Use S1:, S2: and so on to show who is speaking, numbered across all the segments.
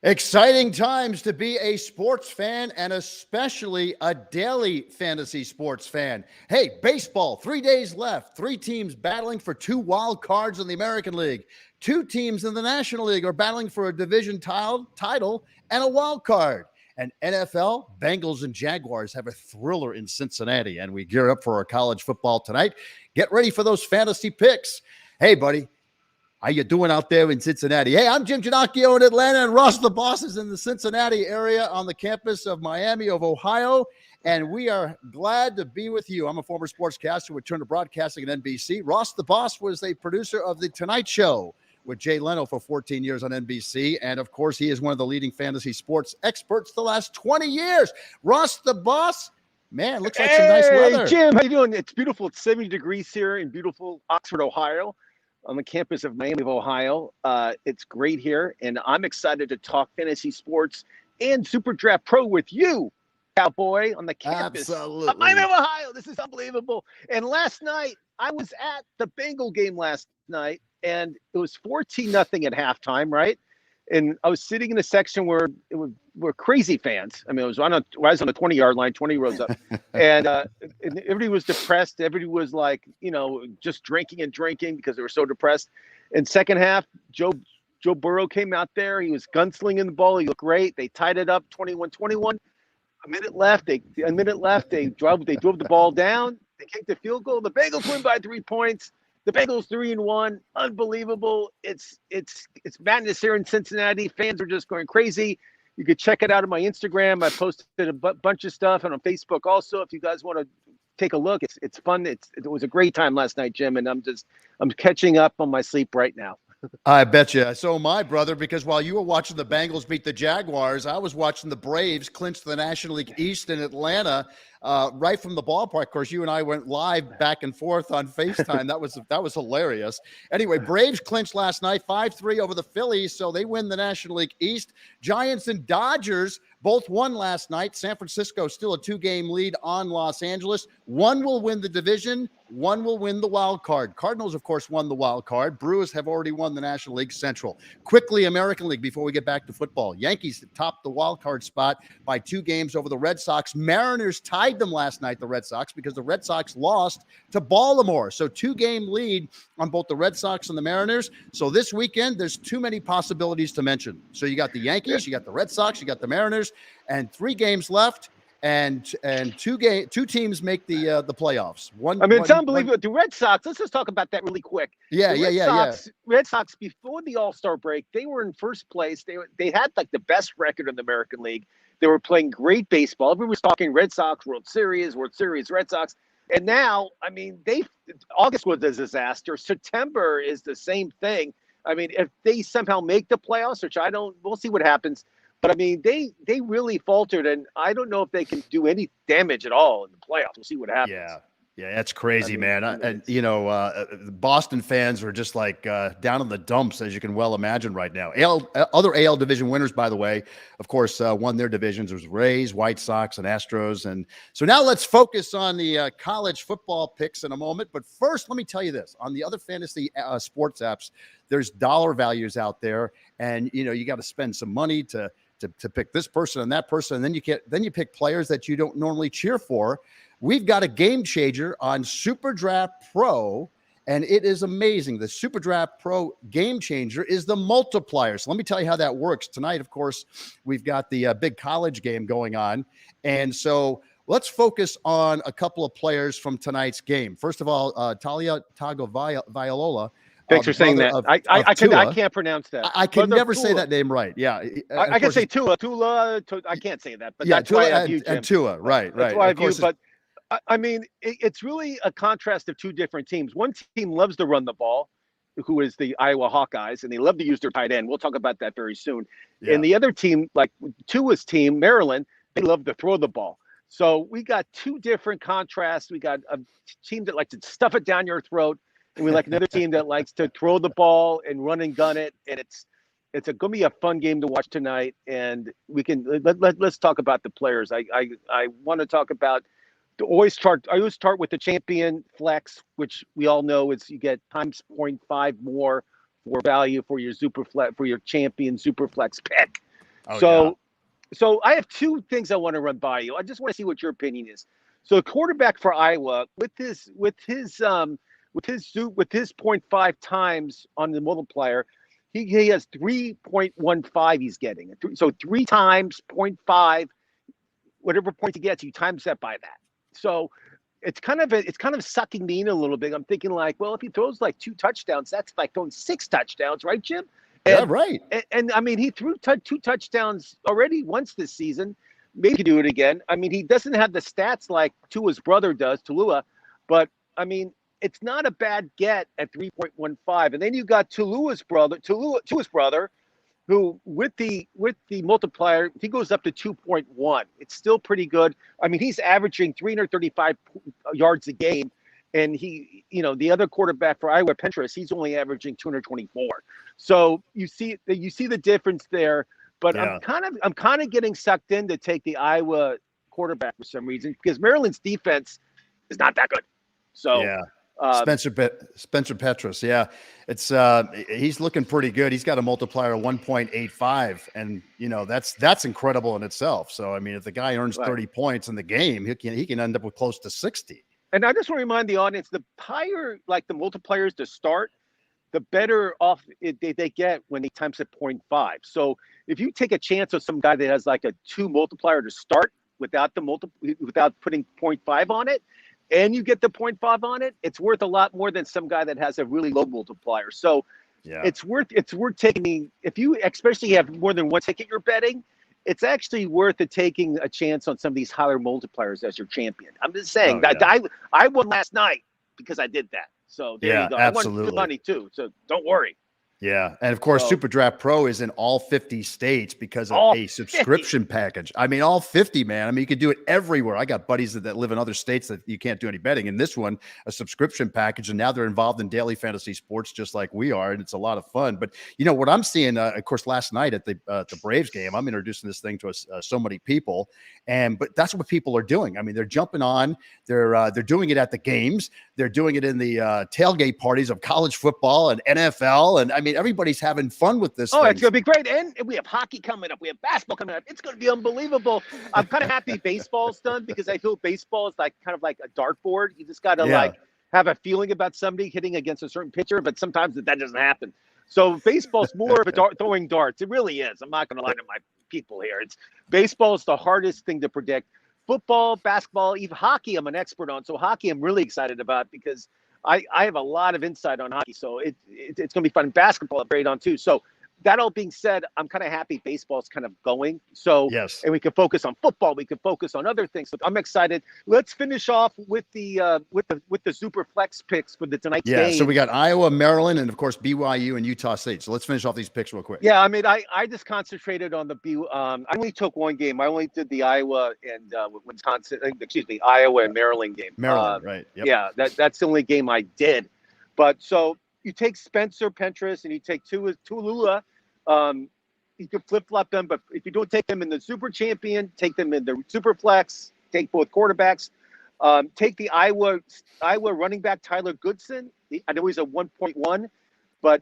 S1: Exciting times to be a sports fan and especially a daily fantasy sports fan. Hey, baseball, 3 days left. Three teams battling for two wild cards in the American League. Two teams in the National League are battling for a division title and a wild card. And NFL, Bengals and Jaguars have a thriller in Cincinnati. And we gear up for our college football tonight. Get ready for those fantasy picks. Hey, buddy. How you doing out there in Cincinnati? Hey, I'm Jim Ginocchio in Atlanta, and Ross the Boss is in the Cincinnati area on the campus of Miami of Ohio, and we are glad to be with you. I'm a former sportscaster who returned to broadcasting at NBC. Ross the Boss was a producer of The Tonight Show with Jay Leno for 14 years on NBC, and of course, he is one of the leading fantasy sports experts the last 20 years. Ross the Boss, man, looks like some nice weather.
S2: Hey, Jim, how you doing? It's beautiful. It's 70 degrees here in beautiful Oxford, Ohio, on the campus of Miami of Ohio. It's great here, and I'm excited to talk fantasy sports and Superdraft Pro with you, cowboy, on the campus
S1: Absolutely.
S2: of Miami of Ohio. This is unbelievable. And last night, I was at the Bengal game last night, and it was 14-0 at halftime, right? And I was sitting in a section where were crazy fans. I mean, I was on the 20-yard line, 20 rows up, and everybody was depressed. Everybody was like, just drinking because they were so depressed. And second half, Joe Burrow came out there. He was gunslinging the ball. He looked great. They tied it up, 21-21. A minute left. They drove the ball down. They kicked the field goal. The Bengals win by 3 points. The Bengals 3-1, unbelievable. It's madness here in Cincinnati. Fans are just going crazy. You could check it out on my Instagram. I posted a bunch of stuff, and on Facebook also. If you guys want to take a look, it's fun. It was a great time last night, Jim, and I'm catching up on my sleep right now.
S1: I bet you. So my brother, because while you were watching the Bengals beat the Jaguars, I was watching the Braves clinch the National League East in Atlanta, right from the ballpark. Of course, you and I went live back and forth on FaceTime. That was hilarious. Anyway, Braves clinched last night, 5-3 over the Phillies, so they win the National League East. Giants and Dodgers both won last night. San Francisco still a 2-game lead on Los Angeles. One will win the division. One will win the wild card. Cardinals, of course, won the wild card. Brewers have already won the National League Central. Quickly, American League, before we get back to football. Yankees topped the wild card spot by 2 games over the Red Sox. Mariners tied them last night, the Red Sox, because the Red Sox lost to Baltimore. So 2-game lead on both the Red Sox and the Mariners. So this weekend, there's too many possibilities to mention. So you got the Yankees, you got the Red Sox, you got the Mariners, and 3 games left. And two teams make the playoffs.
S2: It's unbelievable. The Red Sox, let's just talk about that really quick. Red Sox, before the All-Star break, they were in first place. They had like the best record in the American League. They were playing great baseball. Everyone was talking Red Sox, World Series, Red Sox. And now, August was a disaster. September is the same thing. If they somehow make the playoffs, which we'll see what happens. But they really faltered, and I don't know if they can do any damage at all in the playoffs. We'll see what happens.
S1: Yeah, that's crazy, man. Boston fans are just like down in the dumps, as you can well imagine right now. Other AL division winners, by the way, of course, won their divisions. There's Rays, White Sox, and Astros. And so now let's focus on the college football picks in a moment. But first, let me tell you this. On the other fantasy sports apps, there's dollar values out there, and you got to spend some money to pick this person and that person, and then you pick players that you don't normally cheer for. We've got a game changer on Superdraft Pro, and it is amazing. The Superdraft Pro game changer is the multiplier. So let me tell you how that works. Tonight, of course, we've got the big college game going on, and so let's focus on a couple of players from tonight's game. First of all, Taulia Tagovailoa.
S2: Thanks for saying that. I can't pronounce that.
S1: I can never say that name right. Yeah,
S2: I can say Tua. I can't say that, but that's
S1: Tua
S2: why I have you, Jim.
S1: and Tua. Right.
S2: That's why I have you. But it's really a contrast of two different teams. One team loves to run the ball, who is the Iowa Hawkeyes, and they love to use their tight end. We'll talk about that very soon. Yeah. And the other team, like Tua's team, Maryland, they love to throw the ball. So we got two different contrasts. We got a team that likes to stuff it down your throat, and we like another team that likes to throw the ball and run and gun it. And it's going to be a fun game to watch tonight. And we can let's talk about the players. I want to talk about I always start with the champion flex, which we all know is you get times 0.5 more for value for your super flex, for your champion super flex pick.
S1: Oh, yeah.
S2: So I have two things I want to run by you. I just want to see what your opinion is. So the quarterback for Iowa with his point 0.5 times on the multiplier, he has 3.15 he's getting. So 3 times 0.5, whatever point he gets, you times that by that. So it's kind of sucking me in a little bit. I'm thinking like, well, if he throws like 2 touchdowns, that's like throwing 6 touchdowns, right, Jim?
S1: Yeah, right.
S2: And I mean, he threw 2 touchdowns already once this season. Maybe he could do it again. I mean, he doesn't have the stats like Tua's brother does, Taulia, but I mean, it's not a bad get at 3.15. And then you got Tua's brother, who with the multiplier, he goes up to 2.1. It's still pretty good. I mean, he's averaging 335 yards a game. And the other quarterback for Iowa, Pentress, he's only averaging 224. So you see the difference there. But
S1: Yeah.
S2: I'm kind of getting sucked in to take the Iowa quarterback for some reason because Maryland's defense is not that good. So
S1: yeah. Spencer Petras. Yeah. It's he's looking pretty good. He's got a multiplier of 1.85. And that's incredible in itself. So I mean, if the guy earns 30 points in the game, he can end up with close to 60.
S2: And I just want to remind the audience, the higher like the multipliers to start, the better off they get when they times it 0.5. So if you take a chance of some guy that has like a 2 multiplier to start without putting 0.5 on it, and you get the 0.5 on it, it's worth a lot more than some guy that has a really low multiplier. So
S1: yeah,
S2: it's worth taking. If you especially have more than one ticket you're betting, it's actually worth it taking a chance on some of these higher multipliers as your champion. I'm just saying I won last night because I did that. So there you go.
S1: Absolutely.
S2: I won good money too. So don't worry.
S1: Yeah. And of course, Superdraft Pro is in all 50 states because of a subscription package. I mean, all 50, man. I mean, you could do it everywhere. I got buddies that live in other states that you can't do any betting. And this one, a subscription package. And now they're involved in daily fantasy sports just like we are. And it's a lot of fun. But what I'm seeing, of course, last night at the Braves game, I'm introducing this thing to so many people. But that's what people are doing. I mean, they're jumping on. They're doing it at the games. They're doing it in the tailgate parties of college football and NFL. And I mean, everybody's having fun with this.
S2: Oh, it's going to be great. And we have hockey coming up. We have basketball coming up. It's going to be unbelievable. I'm kind of happy baseball's done because I feel baseball is kind of like a dartboard. You just got to have a feeling about somebody hitting against a certain pitcher, but sometimes that doesn't happen. So baseball's more of a throwing darts. It really is. I'm not going to lie to my people here. Baseball is the hardest thing to predict. Football, basketball, even hockey, I'm an expert on. So hockey, I'm really excited about because I have a lot of insight on hockey. So it's going to be fun. Basketball, I'm great on too. So that all being said, I'm kind of happy baseball's kind of going. So
S1: yes,
S2: and we can focus on football. We can focus on other things. So I'm excited. Let's finish off with the super flex picks for the tonight's game.
S1: So we got Iowa, Maryland, and of course BYU and Utah State. So let's finish off these picks real quick.
S2: Yeah, I mean, I just concentrated on I only took one game. I only did the Iowa and Iowa and Maryland game.
S1: Maryland, right? Yep.
S2: Yeah, that's the only game I did. But so you take Spencer Petras and you take Taulia. You can flip-flop them, but if you don't take them in the Super Champion, take them in the Super Flex, take both quarterbacks. Take the Iowa running back Tyler Goodson. I know he's a 1.1, but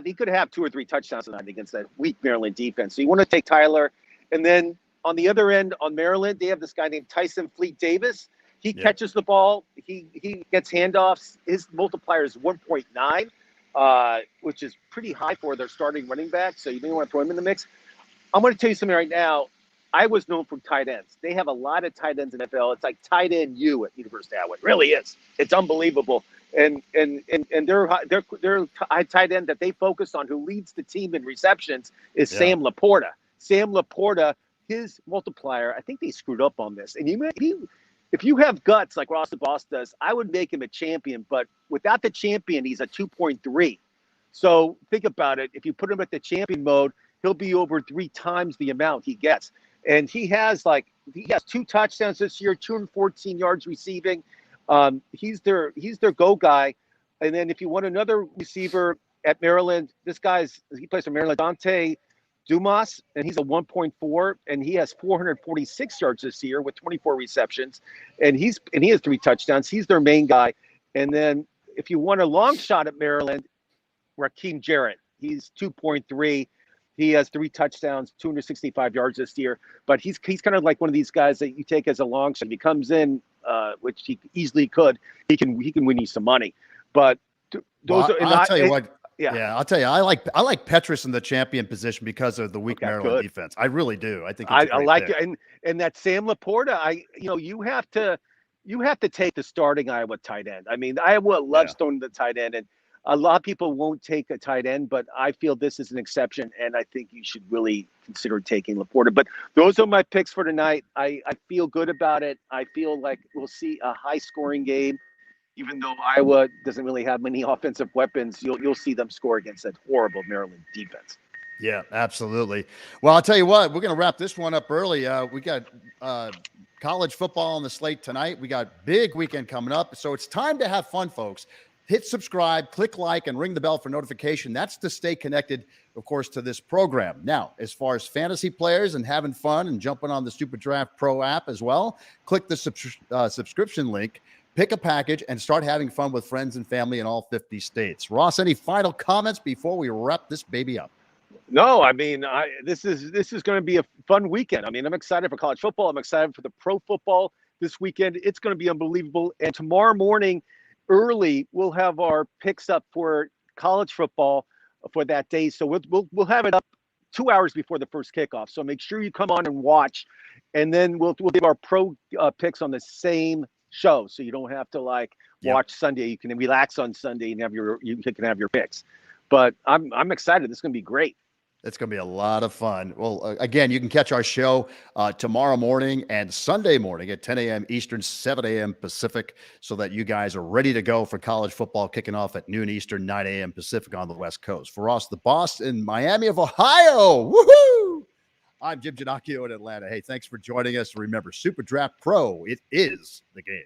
S2: he could have 2 or 3 touchdowns tonight against that weak Maryland defense. So you want to take Tyler. And then on the other end, on Maryland, they have this guy named Tyson Fleet Davis. He catches the ball. He gets handoffs. His multiplier is 1.9, which is pretty high for their starting running back. So you may want to throw him in the mix. I'm going to tell you something right now. I was known for tight ends. They have a lot of tight ends in NFL. It's like tight end U at University of Iowa. It really is. It's unbelievable. And their tight end that they focus on, who leads the team in receptions, is Sam Laporta. Sam Laporta, his multiplier, I think they screwed up on this. And if you have guts like Ross the Boss does, I would make him a champion. But without the champion, he's a 2.3. So think about it. If you put him at the champion mode, he'll be over 3 times the amount he gets. And he has 2 touchdowns this year, 214 yards receiving. He's their go guy. And then if you want another receiver at Maryland, he plays for Maryland, Dante Dumas, and he's a 1.4, and he has 446 yards this year with 24 receptions, and he has 3 touchdowns. He's their main guy. And then if you want a long shot at Maryland, Raheem Jarrett, he's 2.3. He has 3 touchdowns, 265 yards this year. But he's kind of like one of these guys that you take as a long shot. If he comes in, which he easily could, he can win you some money. But
S1: I'll tell you what.
S2: Yeah,
S1: I'll tell you, I like Petrus in the champion position because of the weak Maryland defense. I really do. I think it's
S2: I like it, and that Sam Laporta. You have to take the starting Iowa tight end. I mean, Iowa loves throwing the tight end, and a lot of people won't take a tight end, but I feel this is an exception, and I think you should really consider taking Laporta. But those are my picks for tonight. I feel good about it. I feel like we'll see a high-scoring game. Even though Iowa doesn't really have many offensive weapons, you'll see them score against that horrible Maryland defense.
S1: Yeah, absolutely. Well, I'll tell you what, we're going to wrap this one up early. We got college football on the slate tonight. We got big weekend coming up. So it's time to have fun, folks. Hit subscribe, click like, and ring the bell for notification. That's to stay connected, of course, to this program. Now, as far as fantasy players and having fun and jumping on the Superdraft Pro app as well, click the subscription link. Pick a package and start having fun with friends and family in all 50 states. Ross, any final comments before we wrap this baby up?
S2: No, I mean, this is going to be a fun weekend. I mean, I'm excited for college football. I'm excited for the pro football this weekend. It's going to be unbelievable. And tomorrow morning, early, we'll have our picks up for college football for that day. So we'll have it up 2 hours before the first kickoff. So make sure you come on and watch, and then we'll give our pro picks on the same show, so you don't have to watch Sunday. You can relax on Sunday and you can have your picks. But I'm excited. This is going to be great.
S1: It's going to be a lot of fun. Well, again, you can catch our show tomorrow morning and Sunday morning at 10 a.m. Eastern, 7 a.m. Pacific, so that you guys are ready to go for college football kicking off at noon Eastern, 9 a.m. Pacific on the West Coast. For us, the boss in Miami of Ohio, woohoo! I'm Jim Ginocchio in Atlanta. Hey, thanks for joining us. Remember, Superdraft Pro, it is the game.